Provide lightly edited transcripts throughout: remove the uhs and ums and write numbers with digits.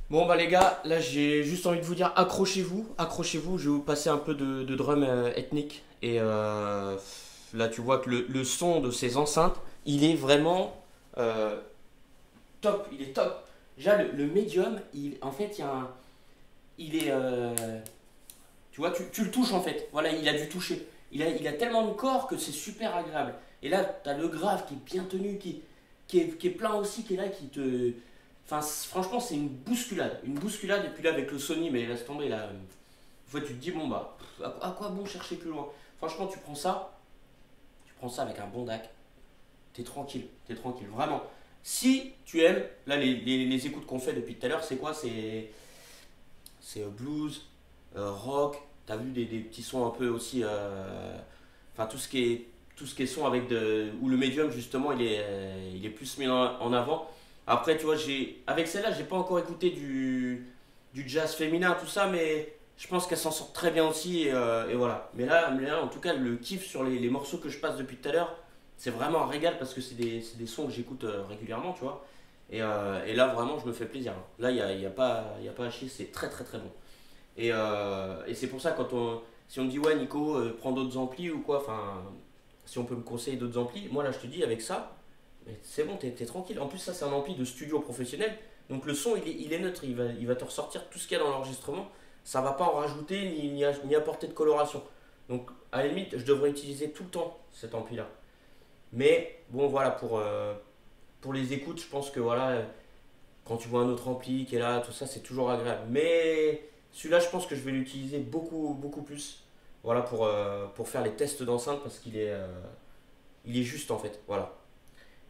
Bon bah les gars, là j'ai juste envie de vous dire accrochez-vous, accrochez-vous, je vais vous passer un peu de drum ethnique. Et là tu vois que le son de ces enceintes, il est vraiment euh, top, il est top. Déjà le médium, en fait il y a un, il est, tu vois, tu le touches en fait, voilà il a dû toucher. Il a tellement de corps que c'est super agréable. Et là t'as le grave qui est bien tenu, qui est plein aussi, qui est là, qui te... Enfin, franchement, c'est une bousculade, et puis là, avec le Sony, mais laisse tomber, là, une fois, tu te dis, bon, bah, à quoi bon chercher plus loin. Franchement, tu prends ça avec un bon DAC, t'es tranquille, vraiment. Si tu aimes, là, les écoutes qu'on fait depuis tout à l'heure, c'est quoi? C'est blues, rock, t'as vu des petits sons un peu aussi, enfin, tout ce qui est son avec où le médium, justement, il est plus mis en avant. Après, tu vois, avec celle-là, j'ai pas encore écouté du jazz féminin, tout ça, mais je pense qu'elle s'en sort très bien aussi. Et voilà. Mais là, en tout cas, le kiff sur les morceaux que je passe depuis tout à l'heure, c'est vraiment un régal parce que c'est des sons que j'écoute régulièrement, tu vois. Et là, vraiment, je me fais plaisir. Là, il y a pas à chier, c'est très très très bon. Et c'est pour ça, si on me dit, ouais, Nico, prends d'autres amplis ou quoi, enfin, si on peut me conseiller d'autres amplis, moi là, je te dis, avec ça. Mais c'est bon, t'es tranquille. En plus, ça, c'est un ampli de studio professionnel. Donc le son, il est neutre. Il va te ressortir tout ce qu'il y a dans l'enregistrement. Ça va pas en rajouter ni apporter de coloration. Donc, à la limite, je devrais utiliser tout le temps cet ampli-là. Mais bon, voilà, pour les écoutes, je pense que voilà, quand tu vois un autre ampli qui est là, tout ça, c'est toujours agréable. Mais celui-là, je pense que je vais l'utiliser beaucoup, beaucoup plus. Voilà, pour faire les tests d'enceinte parce qu'il est juste en fait. Voilà.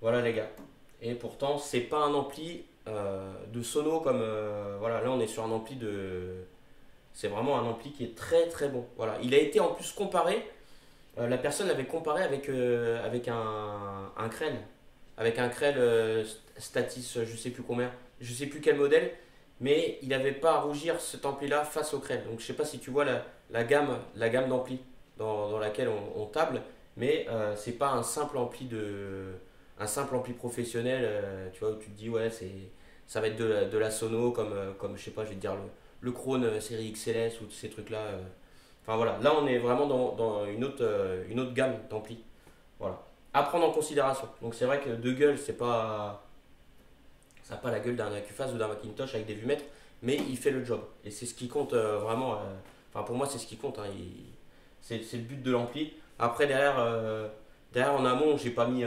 Voilà les gars. Et pourtant, c'est pas un ampli de sono comme. Voilà, là on est sur un ampli de. C'est vraiment un ampli qui est très très bon. Voilà. Il a été en plus comparé. La personne l'avait comparé avec un Krell. Avec un Krell Statis, je sais plus combien. Je sais plus quel modèle. Mais il n'avait pas à rougir cet ampli-là face au Krell. Donc je sais pas si tu vois la gamme d'ampli dans laquelle on table. Mais c'est pas un simple ampli professionnel, tu vois, où tu te dis, ouais, ça va être de la sono, comme je sais pas, je vais te dire le Krone série XLS ou tous ces trucs-là. Enfin voilà, là on est vraiment dans une autre gamme d'ampli. Voilà. À prendre en considération. Donc c'est vrai que de gueule, ça n'a pas la gueule d'un Acufase ou d'un Macintosh avec des vumètres, mais il fait le job. Et c'est ce qui compte vraiment. Enfin pour moi, c'est ce qui compte, hein. C'est le but de l'ampli. Après, derrière en amont, j'ai pas mis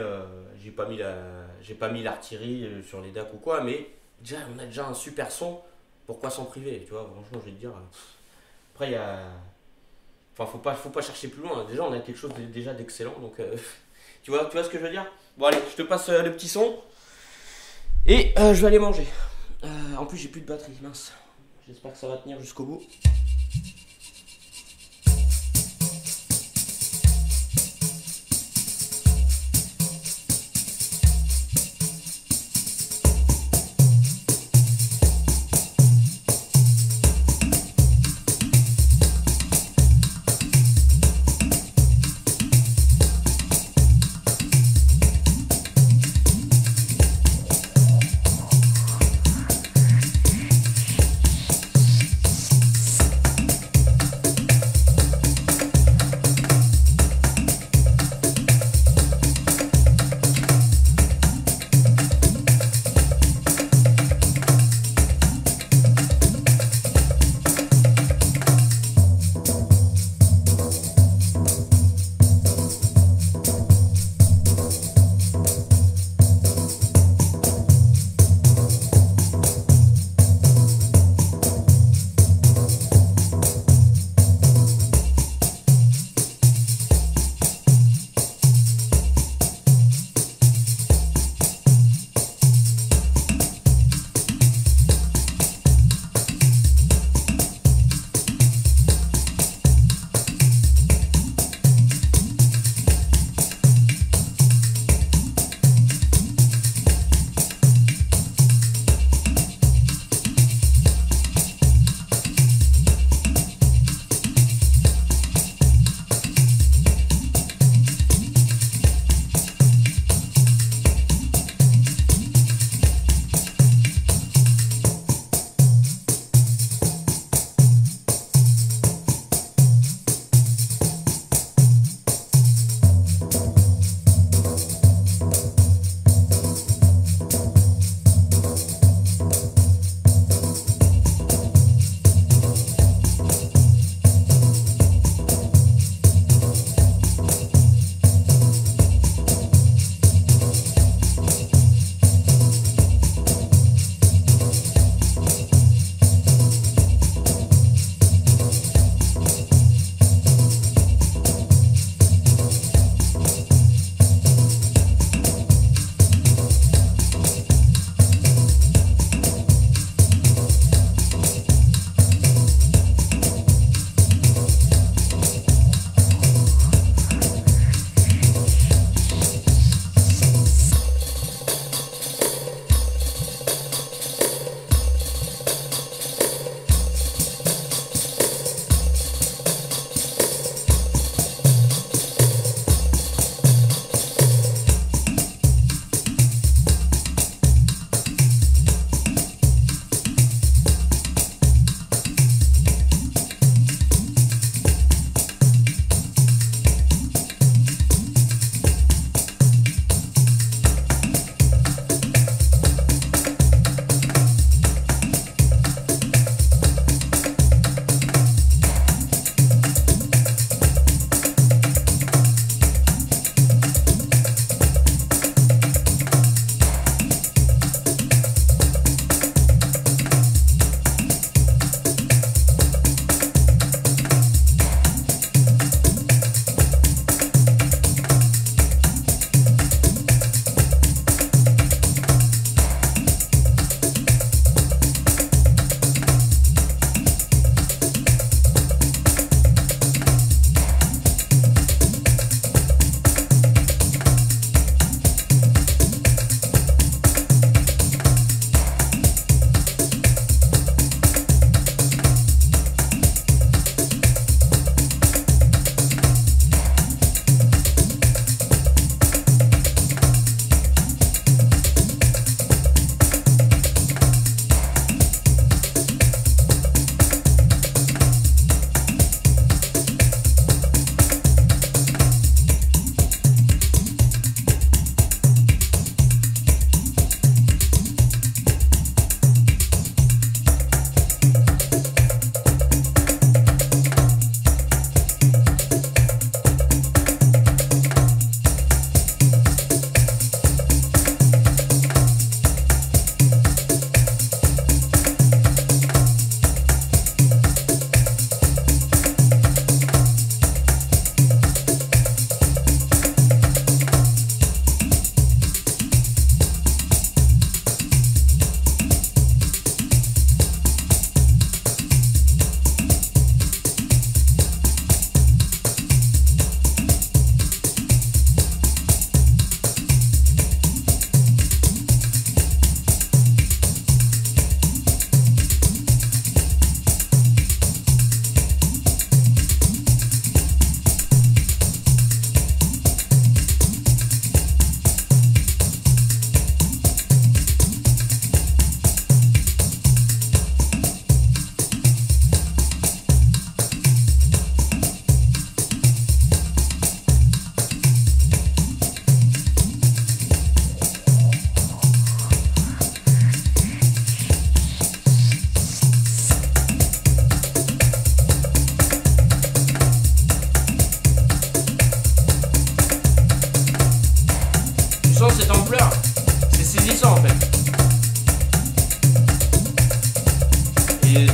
l'artillerie sur les DAC ou quoi, mais déjà, on a déjà un super son. Pourquoi s'en priver, tu vois? Franchement, je vais te dire. Après, enfin, faut pas chercher plus loin. Déjà, on a quelque chose déjà d'excellent, donc tu vois ce que je veux dire? Bon, allez, je te passe le petit son et je vais aller manger. En plus, j'ai plus de batterie, mince. J'espère que ça va tenir jusqu'au bout.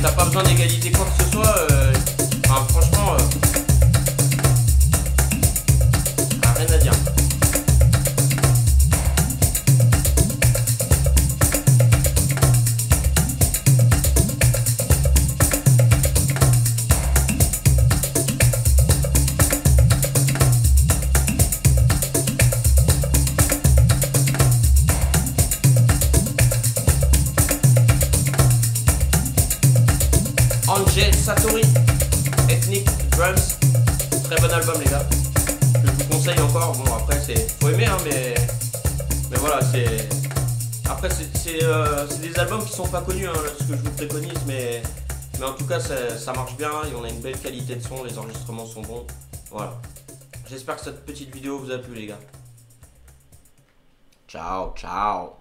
t'as pas besoin d'égaliser quoi que ce soit. Enfin, franchement, rien à dire. Angel Satori, Ethnic Drums, très bon album les gars, que je vous conseille encore. Bon après faut aimer hein, mais voilà c'est après c'est des albums qui sont pas connus hein, ce que je vous préconise, mais en tout cas ça marche bien et on a une belle qualité de son, les enregistrements sont bons. Voilà, j'espère que cette petite vidéo vous a plu les gars. Ciao ciao.